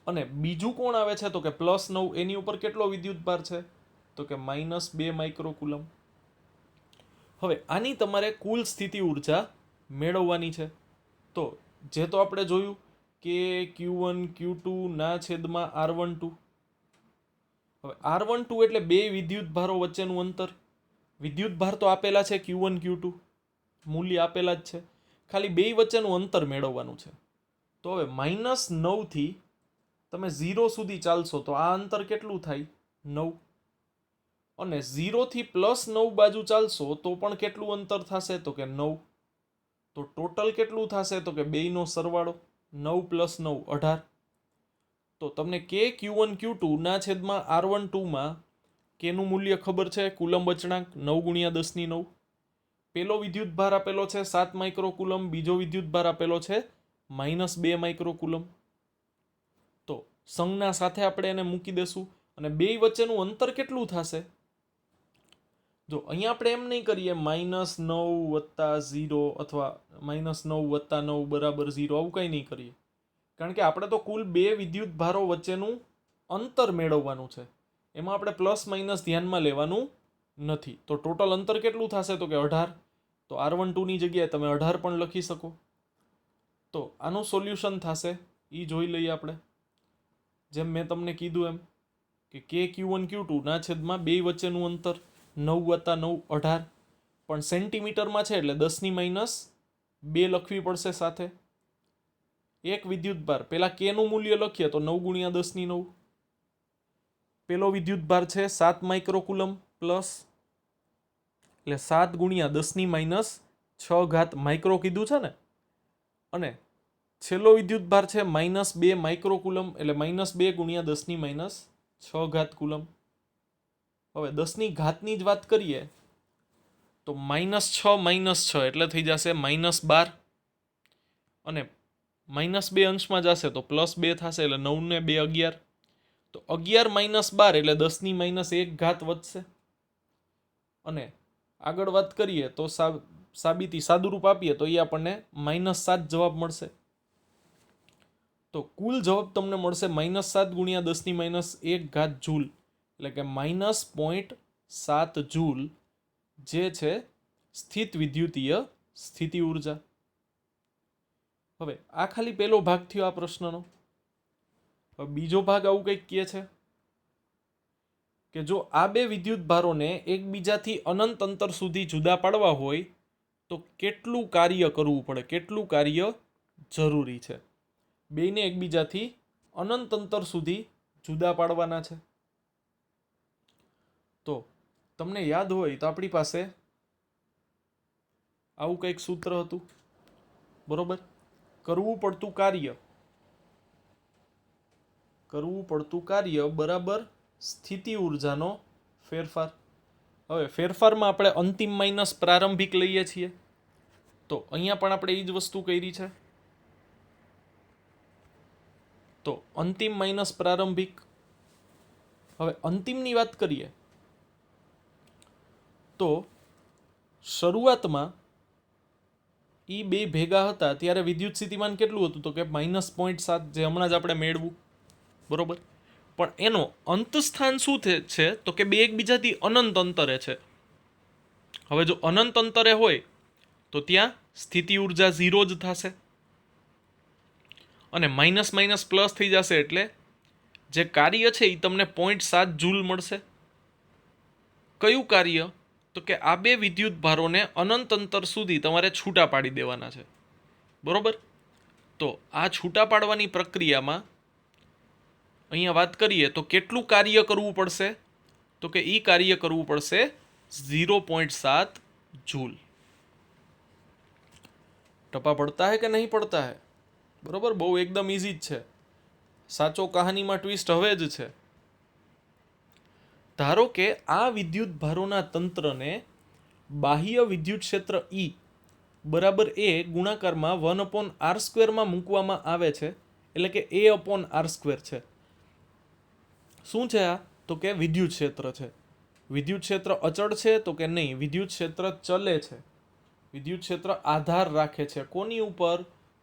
S1: અને બીજું કોણ આવે છે? તો કે +9. એની ઉપર કેટલો વિદ્યુતભાર છે? તો કે -2 માઇક્રોકુલમ. હવે આની તમારે કુલ સ્થિતિ ઉર્જા મેળવવાની છે. તો જે તો આપણે જોયું કે Q1 Q2 ના છેદમાં R12. હવે R12 એટલે બે વિદ્યુતભારો વચ્ચેનું અંતર. વિદ્યુતભાર તો આપેલા છે Q1 Q2, મૂલ્ય આપેલા જ છે, ખાલી બે વચ્ચેનું અંતર મેળવવાનું છે. તો હવે -9 થી તમે 0 સુધી ચાલશો તો આ અંતર કેટલું થાય? 9. અને 0 થી +9 બાજુ ચાલશો તો પણ કેટલું અંતર થશે? તો કે 9. તો ટોટલ કેટલું થશે? તો કે બેયનો સરવાળો 9 + 9 18. તો તમને કે Q1 Q2 ના છેદમાં R12 માં કેનું મૂલ્ય ખબર છે? કુલમ અચળાંક 9 × 10⁹. પેલો વિદ્યુતભાર આપેલો છે 7 માઇક્રોકુલમ, બીજો વિદ્યુતભાર આપેલો છે -2 માઇક્રોકુલમ. તો સંજ્ઞા સાથે આપણે એને મૂકી દેશું અને બે વચ્ચેનું અંતર કેટલું થશે? જો અહીંયા આપણે એમ નહીં કરીએ -9 + 0 અથવા -9 + 9 = 0, આવું કંઈ નહીં કરીએ, કારણ કે આપણે તો કુલ બે વિદ્યુતભારો વચ્ચેનું અંતર મેળવવાનું છે. એમાં આપણે પ્લસ માઇનસ ધ્યાનમાં લેવાનું નથી. તો ટોટલ અંતર કેટલું થશે? તો કે 18. તો R12 ની જગ્યાએ તમે 18 પણ લખી શકો. તો આનું સોલ્યુશન થશે એ જોઈ લઈએ આપણે. જેમ મેં તમને કીધું એમ કે Q1 Q2 ના છેદમાં બે વચ્ચેનું અંતર 9 + 9 18, પણ સેન્ટીમીટરમાં છે એટલે 10⁻2 લખવી પડશે સાથે. એક વિદ્યુતભાર, પેલા K નું મૂલ્ય લખીએ તો 9 × 10⁹. પેલો વિદ્યુતભાર છે 7 માઇક્રોકુલમ પ્લસ, એટલે 7 × 10⁻6 માઇક્રો કીધું છે ને. અને છેલ્લો વિદ્યુતભાર છે -2 માઇક્રોકુલમ, એટલે -2 × 10⁻6 કુલમ. હવે 10 ની જ વાત કરીએ તો -6 - 6 એટલે થઈ જશે -12. અને -2 અંશમાં જશે તો +2 થશે, એટલે 9 ને 2 11. તો 11 - 12 એટલે 10⁻1 વધશે. અને આગળ વાત કરીએ તો સાબિતી સાદુરૂપ આપીએ તો એ આપણને -7 જવાબ મળશે. તો કુલ જવાબ તમને મળશે -7 × 10⁻1 જૂલ, એટલે કે -0.7 જૂલ, જે છે સ્થિત વિદ્યુતીય સ્થિતિ ઉર્જા. હવે આ ખાલી પહેલો ભાગ થયો આ પ્રશ્નનો. હવે બીજો ભાગ આવું કંઈક કહે છે કે જો આ બે વિદ્યુત ભારોને એકબીજાથી અનંત અંતર સુધી જુદા પાડવા હોય તો કેટલું કાર્ય કરવું પડે, કેટલું કાર્ય જરૂરી છે. બેને એકબીજાથી અનંત અંતર સુધી જુદા પાડવાના છે. તો તમને યાદ હોય તો આપણી પાસે આવું કંઈક સૂત્ર હતું, બરોબર. કરવું પડતું કાર્ય બરાબર સ્થિતિ ઉર્જાનો ફેરફાર. હવે ફેરફારમાં આપણે અંતિમ માઇનસ પ્રારંભિક લઈએ છીએ, તો અહીંયા પણ આપણે એ જ વસ્તુ કરી છે. તો અંતિમ માઇનસ પ્રારંભિક. હવે અંતિમની વાત કરીએ તો શરૂઆતમાં એ બે ભેગા હતા ત્યારે વિદ્યુત સ્થિતિમાન કેટલું હતું, તો કે -0.7, જે હમણાં જ આપણે મેળવું, બરોબર. પણ એનો અંત સ્થાન શું છે, તો કે બે એકબીજાથી અનંત અંતરે છે. હવે જો અનંત અંતરે હોય તો ત્યાં સ્થિતિ ઉર્જા 0 જ થશે, અને માઇનસ માઇનસ પ્લસ થઈ જશે, એટલે જે કાર્ય છે એ તમને 0.7 જૂલ મળશે. કયું કાર્ય, તો કે આ બે વિદ્યુત ભારોને અનંત અંતર સુધી તમારે છૂટા પાડી દેવાના છે, બરોબર. તો આ છૂટા પાડવાની પ્રક્રિયામાં અહીંયા વાત કરીએ તો કેટલું કાર્ય કરવું પડશે, તો કે એ કાર્ય કરવું પડશે 0.7 जूल. टपा पड़ता है कि नहीं पड़ता है, बरोबर. बहु एकदम इजी જ છે. સાચો કહાનીમાં ટ્વિસ્ટ હવે જ છે. ધારો કે આ વિદ્યુત ભારોના તંત્રને બાહ્ય વિદ્યુત ક્ષેત્ર E બરાબર A ગુણાકારમાં 1/r² માં મૂકવામાં આવે છે, એટલે કે A/r². છે. શું છે આ, તો કે વિદ્યુત ક્ષેત્ર છે. વિદ્યુત ક્ષેત્ર અચળ છે, તો કે નહીં, વિદ્યુત ક્ષેત્ર ચલે છે. વિદ્યુત ક્ષેત્ર આધાર રાખે છે કોની ઉપર,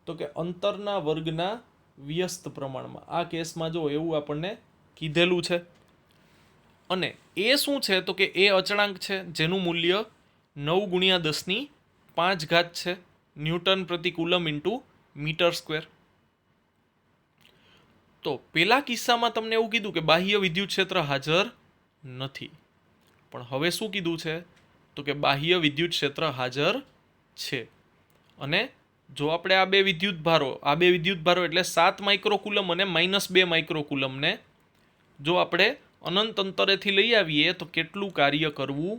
S1: તો કે અંતરના વર્ગના વ્યસ્ત પ્રમાણમાં. આ કેસમાં જો એવું આપણને કીધેલું છે. અને એ શું છે, તો કે એ અચળાંક છે જેનું મૂલ્ય 9 × 10⁵ છે, ન્યૂટન પ્રતિ કુલમ ઇન્ટુ મીટર સ્ક્વેર. તો પેલા કિસ્સામાં તમને એવું કીધું કે બાહ્ય વિદ્યુત ક્ષેત્ર હાજર નથી, પણ હવે શું કીધું છે, તો કે બાહ્ય વિદ્યુત ક્ષેત્ર હાજર છે. અને જો આપણે આ બે વિદ્યુત ભારો એટલે 7 માઇક્રોકુલમ અને -2 માઇક્રોકુલમને જો આપણે અનંત અંતરેથી લઈ આવીએ તો કેટલું કાર્ય કરવું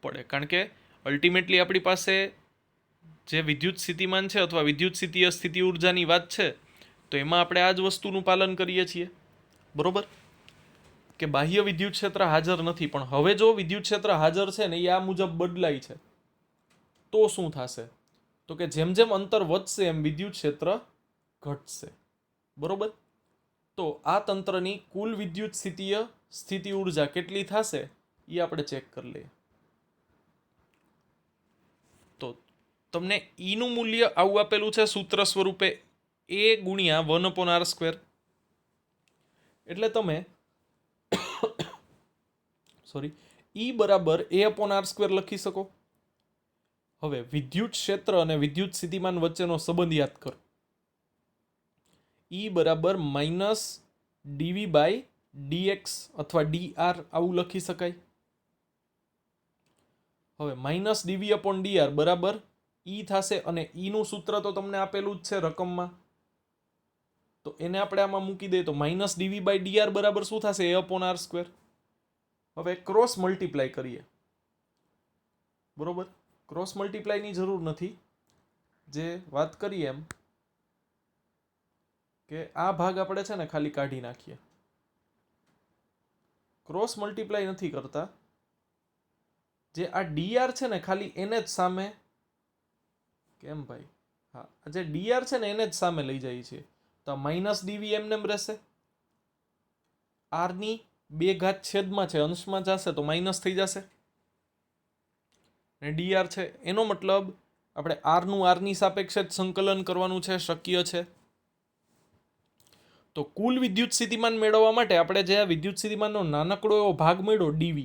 S1: પડે. કારણ કે અલ્ટિમેટલી આપણી પાસે જે વિદ્યુત સ્થિતિમાન છે અથવા વિદ્યુત સ્થિતિય સ્થિતિ ઉર્જાની વાત છે, તો એમાં આપણે આ જ વસ્તુનું પાલન કરીએ છીએ, બરોબર. કે બાહ્ય વિદ્યુત ક્ષેત્ર હાજર નથી, પણ હવે જો વિદ્યુત ક્ષેત્ર હાજર છે ને એ આ મુજબ બદલાય છે, તો શું થશે, તો કે જેમ જેમ અંતર વધશે એમ વિદ્યુત ક્ષેત્ર ઘટશે, બરોબર. તો આ તંત્રની કુલ વિદ્યુત સ્થિતિય સ્થિતિ ઉર્જા કેટલી થશે એ આપણે ચેક કરી લઈએ. તો તમને E નું મૂલ્ય આવું આપેલું છે સૂત્ર સ્વરૂપે, A × 1/r². એટલે તમે E બરાબર A/r² લખી શકો. હવે વિદ્યુત ક્ષેત્ર અને વિદ્યુત સ્થિતિમાન વચ્ચેનો સંબંધ યાદ કરો. E બરાબર -dV/dx અથવા dr આવું લખી શકાય. હવે -dV/dr બરાબર E થશે, અને E નું સૂત્ર તો તમને આપેલું જ છે રકમમાં, તો એને આપણે આમાં મૂકી દઈએ તો -dV/dr બરાબર શું થશે, A/r². હવે ક્રોસ મલ્ટીપ્લાય કરીએ, બરોબર. ક્રોસ મલ્ટીપ્લાયની જરૂર નથી, જે વાત કરીએ એમ કે આ ભાગ આપણે છે ને ખાલી કાઢી નાખીએ. ક્રોસ મલ્ટીપ્લાય નથી કરતા, જે આ dr છે ને ખાલી એને જ સામે, કેમ ભાઈ, હા, જે dr છે ને એને જ સામે લઈ જાય છે, તો -dV એમને એમ રહેશે. r ની 2 છેદમાં છે, અંશમાં જશે તો માઇનસ થઈ જશે, ને dr છે એનો મતલબ આપણે r નું r ની સાપેક્ષે જ સંકલન કરવાનું છે, શક્ય છે. તો કુલ વિદ્યુત સ્થિતિમાન મેળવવા માટે આપણે જે આ વિદ્યુત સ્થિતિમાનનો નાનકડો એવો ભાગ મળ્યો dV,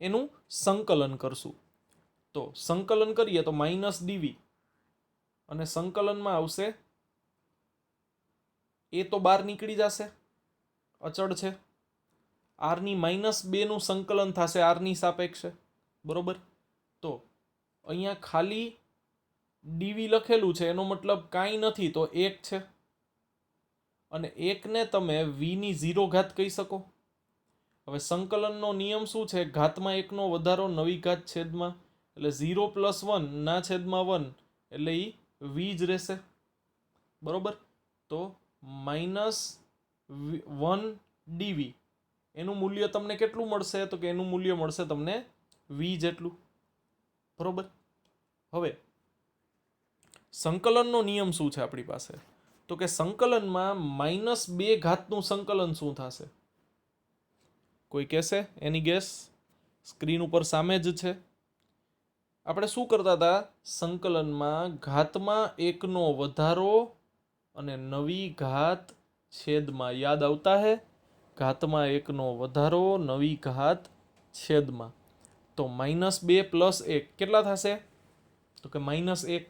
S1: એનું સંકલન કરશું. તો સંકલન કરીએ તો -dV, અને સંકલનમાં આવશે એ તો બહાર નીકળી જશે, અચળ છે. આરની -2નું સંકલન થશે આરની સાપેક્ષે, બરોબર. તો અહીંયા ખાલી ડીવી લખેલું છે, એનો મતલબ કાંઈ નથી, તો 1 છે. અને 1ને તમે વીની 0 ઘાત કહી શકો. હવે સંકલનનો નિયમ શું છે? ઘાતમાં 1નો વધારો નવી ઘાત છેદમાં, એટલે 0 + 1 ના છેદમાં 1, એટલે એ વી જ રહેશે, બરોબર. તો -1 ડીવી એનું મૂલ્ય તમને કેટલું મળશે? તો કે એનું મૂલ્ય મળશે તમને વી જેટલું, બરોબર. હવે સંકલનનો નિયમ શું છે આપણી પાસે? તો કે સંકલનમાં -2 ઘાતનું સંકલન શું થશે? કોઈ કહેશે? એની ગેસ સ્ક્રીન ઉપર સામે જ છે. આપણે શું કરતા હતા? સંકલનમાં ઘાતમાં 1નો વધારો અને નવી ઘાત છેદમાં. યાદ આવતા હે? ઘાતમાં 1નો વધારો, નવી ઘાત છેદમાં. તો -2 + 1 કેટલા થશે? તો કે -1.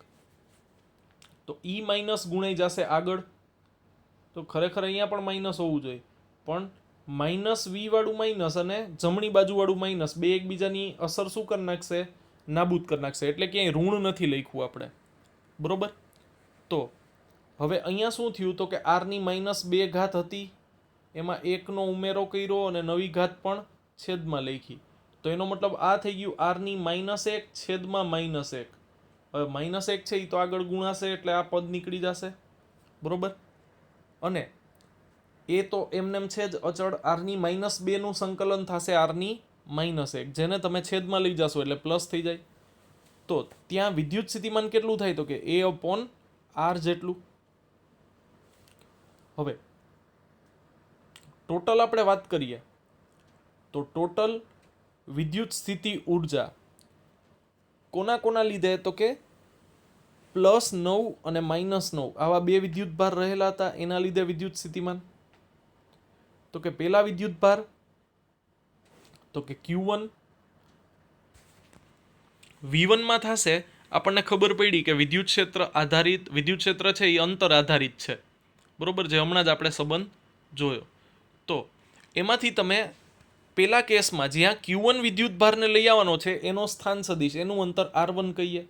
S1: તો ઈ માઇનસ ગુણાઈ જશે આગળ. તો ખરેખર અહીંયા પણ માઇનસ હોવું જોઈએ, પણ -v વાળું માઇનસ અને જમણી બાજુ વાળું માઇનસ બે એકબીજાની અસર શું કરી નાખશે? નાબૂદ કરી નાખશે. એટલે ક્યાંય ઋણ નથી લખ્યું આપણે, બરોબર. તો હવે અહીંયા શું થયું? તો કે આરની -2 ઘાત હતી, એમાં 1નો ઉમેરો કર્યો અને નવી ઘાત પણ છેદમાં લખી. તો એનો મતલબ આ થઈ ગયું આરની -1 છેદમાં -1. હવે -1 છે એ તો આગળ ગુણાશે, એટલે આ પદ નીકળી જશે, બરોબર. અને એ તો એમનેમ છે જ અચળ. આરની -2નું સંકલન થશે આરની -1, જેને તમે છેદમાં લઈ જશો એટલે પ્લસ થઈ જાય. તો ત્યાં વિદ્યુત સ્થિતિમાન કેટલું થાય? તો કે A/R જેટલું. હવે ટોટલ આપણે વાત કરીએ તો ટોટલ વિદ્યુત સ્થિતિ ઉર્જા કોના કોના લીધે? તો કે +9 અને -9 આવા બે વિદ્યુત ભાર રહેલા હતા, એના લીધે વિદ્યુત સ્થિતિમાન. તો કે પેલા વિદ્યુત ભાર તો કે Q1 V1 માં થશે. આપણને ખબર પડી કે વિદ્યુત ક્ષેત્ર આધારિત વિદ્યુત ક્ષેત્ર છે એ અંતર આધારિત છે, બરોબર, જે હમણાં જ આપણે સંબંધ જોયો. તો એમાંથી તમે પેલા કેસમાં જ્યાં Q1 વિદ્યુત ભારને લઈ આવવાનો છે એનો સ્થાન સદિશ, એનું અંતર R1 કહીએ.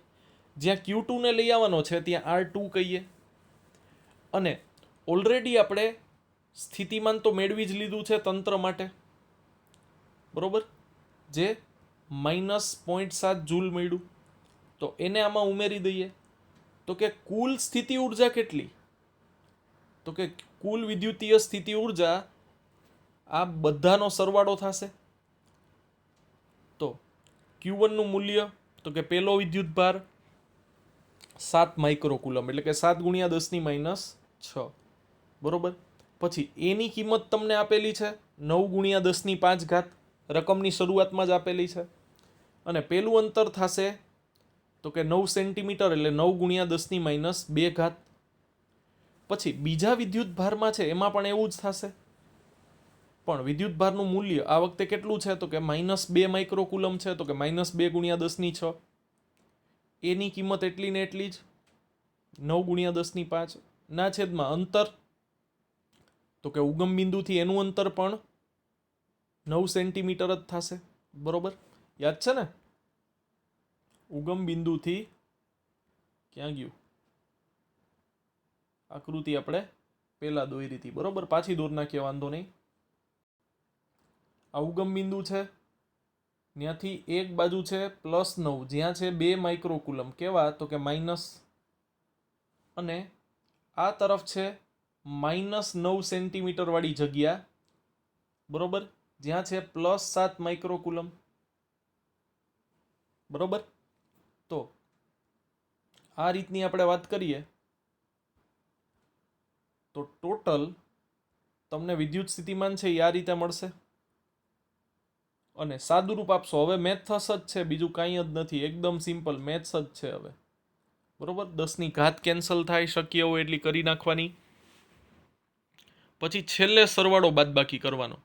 S1: જ્યાં Q2 ને લઈ આવવાનો છે ત્યાં R2 કહીએ. અને ઓલરેડી આપણે સ્થિતિમાન તો મેળવી જ લીધું છે તંત્ર માટે, બરોબર, જે -0.7 જૂલ મળ્યું. તો એને આમાં ઉમેરી દઈએ તો કે કુલ સ્થિતિ ઉર્જા કેટલી? તો કે કુલ વિદ્યુતીય સ્થિતિ ઉર્જા આ બધાનો સરવાળો થશે. તો Q1 નું મૂલ્ય તો કે પેલો વિદ્યુત ભાર 7 માઇક્રોકુલમ, એટલે કે 7 × 10⁻6, બરોબર. પછી એની કિંમત તમને આપેલી છે 9 × 10⁵ રકમની શરૂઆતમાં જ આપેલી છે. અને પેલું અંતર થશે તો કે 9 સેન્ટીમીટર, એટલે 9 × 10⁻2. પછી બીજા વિદ્યુત ભારમાં છે એમાં પણ એવું જ થશે, પણ વિદ્યુત ભારનું મૂલ્ય આ વખતે કેટલું છે? તો કે -2 માઇક્રોકુલમ છે. તો કે -2 × 10⁶. એની કિંમત એટલી ને એટલી જ 9 × 10⁵ ના છેદમાં અંતર તો કે ઉગમ બિંદુથી એનું અંતર પણ 9 સેન્ટીમીટર જ થશે, બરોબર. યાદ છે ને? ઉગમ બિંદુથી ક્યાં ગયું? આકૃતિ આપણે પેલા દોરી હતી, બરોબર, પાછી દોર નાખીએ, વાંધો નહીં. આ ઉગમ બિંદુ છે, ત્યાંથી એક બાજુ છે +9, જ્યાં છે 2 માઇક્રોકુલમ. કેવા? તો કે માઇનસ. અને આ તરફ છે -9 સેન્ટીમીટર વાળી જગ્યા, બરોબર, જ્યાં છે +7 માઇક્રોકુલમ, બરોબર. તો આ રીતની આપણે વાત કરીએ તો ટોટલ તમને વિદ્યુત સ્થિતિમાન છે એ આ રીતે મળશે. અને સાદુરૂપ આપશો. હવે મેથ્સ જ છે, બીજું કાંઈ જ નથી, એકદમ સિમ્પલ મેથ્સ જ છે હવે, બરોબર. 10ની ઘાત કેન્સલ થાય, શક્ય હોય એટલી કરી નાખવાની. પછી છેલ્લે સરવાળો બાદબાકી કરવાનો.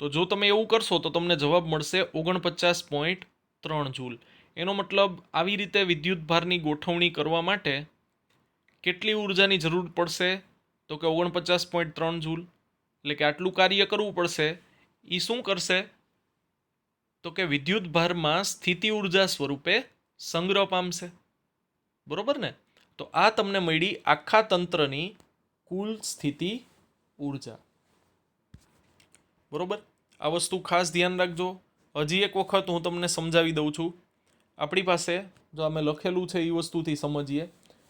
S1: તો જો તમે એવું કરશો તો તમને જવાબ મળશે 49.3 જૂલ. એનો મતલબ આવી રીતે વિદ્યુત ભારની ગોઠવણી કરવા માટે કેટલી ઉર્જાની જરૂર પડશે? તો કે 49.3 જૂલ. એટલે કે આટલું કાર્ય કરવું પડશે એ શું કરશે તો કે વિદ્યુત ભારમાં સ્થિતિ ઉર્જા સ્વરૂપે સંગ્રહ પામશે. બરોબર ને? તો આ તમને મળી આખા તંત્રની કુલ સ્થિતિ ઉર્જા. બરોબર? આ વસ્તુ ખાસ ધ્યાન રાખજો. હજી એક વખત હું તમને સમજાવી દઉં છું. આપણી પાસે જો અમે લખેલું છે એ વસ્તુથી સમજીએ.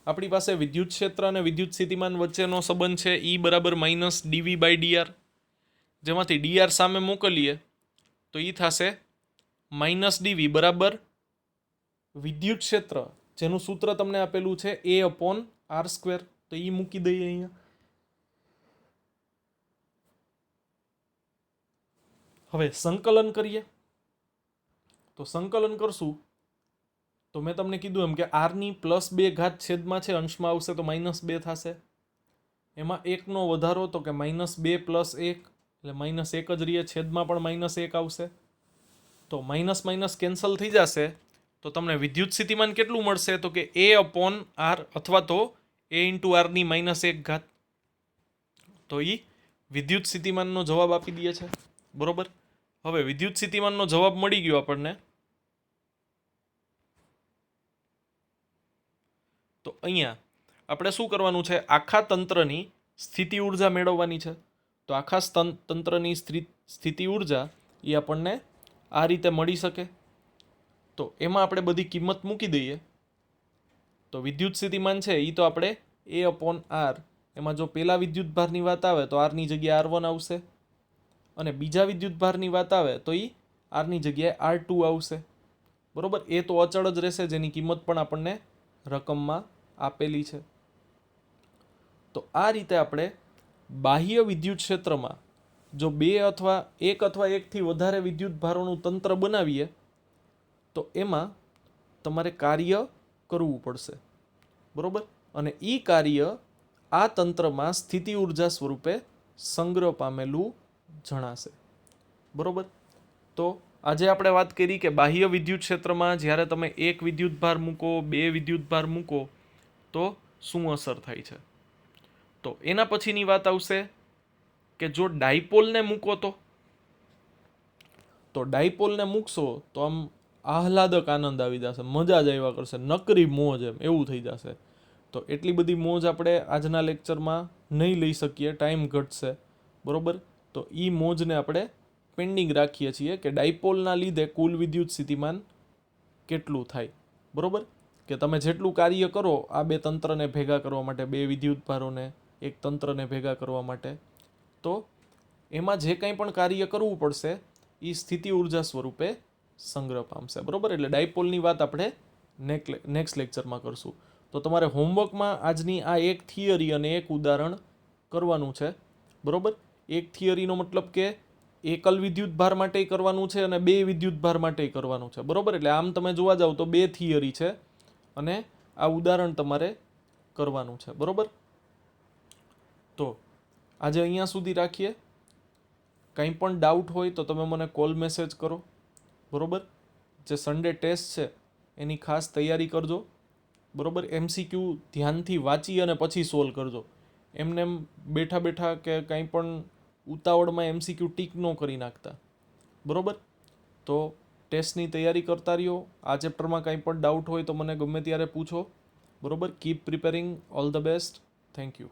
S1: આપણી પાસે વિદ્યુત ક્ષેત્ર અને વિદ્યુત સ્થિતિમાન વચ્ચેનો સંબંધ છે E બરાબર માઇનસ dV/dr, જેમાંથી dr સામે મોકલીએ તો એ થશે માઇનસ dV બરાબર વિદ્યુત ક્ષેત્ર, જેનું સૂત્ર તમને આપેલું છે A/r². તો એ મૂકી દઈએ અહીંયા. હવે સંકલન કરીએ. તો સંકલન કરશું તો મેં તમને કીધું એમ કે r ની +2 છેદમાં છે, અંશમાં આવશે તો -2 થશે. એમાં 1નો વધારો તો કે -2 + 1 એટલે -1 જ રહીએ, છેદમાં પણ -1 આવશે. તો માઇનસ માઇનસ કેન્સલ થઈ જશે. તો તમને વિદ્યુત સ્થિતિમાન કેટલું મળશે તો કે A/r અથવા તો A/r ની -1. તો એ વિદ્યુત સ્થિતિમાનનો જવાબ આપી દે છે. બરોબર? હવે વિદ્યુત સ્થિતિમાનનો જવાબ મળી ગયો આપણને. તો અહીંયા આપણે શું કરવાનું છે? આખા તંત્રની સ્થિતિ ઉર્જા મેળવવાની છે. તો આખા તંત્રની સ્થિતિ ઉર્જા એ આપણને આ રીતે મળી શકે. તો એમાં આપણે બધી કિંમત મૂકી દઈએ. તો વિદ્યુત સ્થિતિમાન છે એ તો આપણે A/r, એમાં જો પહેલા વિદ્યુત ભારની વાત આવે તો r ની જગ્યાએ r1 આવશે, અને બીજા વિદ્યુત ભારની વાત આવે તો એ r ની જગ્યાએ r2 આવશે. બરોબર? એ તો અચળ જ રહેશે, જેની કિંમત પણ આપણને રકમમાં આપેલી છે. તો આ રીતે આપણે બાહ્ય વિદ્યુત ક્ષેત્રમાં જો એક અથવા એકથી વધારે વિદ્યુત ભારોનું તંત્ર બનાવીએ તો એમાં તમારે કાર્ય કરવું પડશે. બરોબર? અને એ કાર્ય આ તંત્રમાં સ્થિતિ ઉર્જા સ્વરૂપે સંગ્રહ પામેલું જણાશે. બરોબર? તો આજે આપણે વાત કરી કે બાહ્ય વિદ્યુત ક્ષેત્રમાં જ્યારે તમે એક વિદ્યુત ભાર મૂકો, બે વિદ્યુત ભાર મૂકો તો શું અસર થાય છે. તો એના પછીની વાત આવશે કે જો ડાયપોલને મૂકો તો ડાયપોલને મૂકશો તો આમ આહલાદક આનંદ આવી જશે, મજા જ આવ્યા કરશે, નકરી મોજ, એમ એવું થઈ જશે. તો એટલી બધી મોજ આપણે આજના લેક્ચરમાં નહીં લઈ શકીએ, ટાઈમ ઘટશે. બરોબર? તો એ મોજને આપણે પેન્ડિંગ રાખીએ છીએ કે ડાયપોલના લીધે કુલ વિદ્યુત સ્થિતિમાન કેટલું થાય. બરોબર? કે તમે જેટલું કાર્ય કરો આ બે તંત્રને ભેગા કરવા માટે, બે વિદ્યુત ભારોને એક તંત્રને ભેગા કરવા માટે, તો એમાં જે કંઈ પણ કાર્ય કરવું પડશે એ સ્થિતિ ઉર્જા સ્વરૂપે સંગ્રહ પામશે. બરોબર? એટલે ડાયપોલની વાત આપણે નેક્સ્ટ લેક્ચરમાં કરશું. તો તમારે હોમવર્કમાં આજની આ એક થિયરી અને એક ઉદાહરણ કરવાનું છે. બરોબર? એક થિયરીનો મતલબ કે એકલ વિદ્યુત ભાર માટે કરવાનું છે અને બે વિદ્યુત ભાર માટે કરવાનું છે. બરોબર? એટલે આમ તમે જોવા જાવ તો બે થિયરી છે અને આ ઉદાહરણ તમારે કરવાનું છે. બરોબર? તો આજે અહીંયા સુધી રાખીએ. કંઈ પણ ડાઉટ હોય તો તમે મને કોલ મેસેજ કરો. બરોબર? જે સન્ડે ટેસ્ટ છે એની ખાસ તૈયારી કરજો. બરોબર? MCQ ધ્યાનથી વાંચી અને પછી સોલ્વ કરજો. એમને એમ બેઠા બેઠા કે કંઈ પણ ઉતાવળમાં MCQ ટીક ન કરી નાખતા. બરોબર? તો ટેસ્ટની તૈયારી કરતા રહ્યો. આ ચેપ્ટરમાં કંઈ પણ ડાઉટ હોય તો મને ગમે ત્યારે પૂછો. બરોબર? Keep preparing. All the best. Thank you.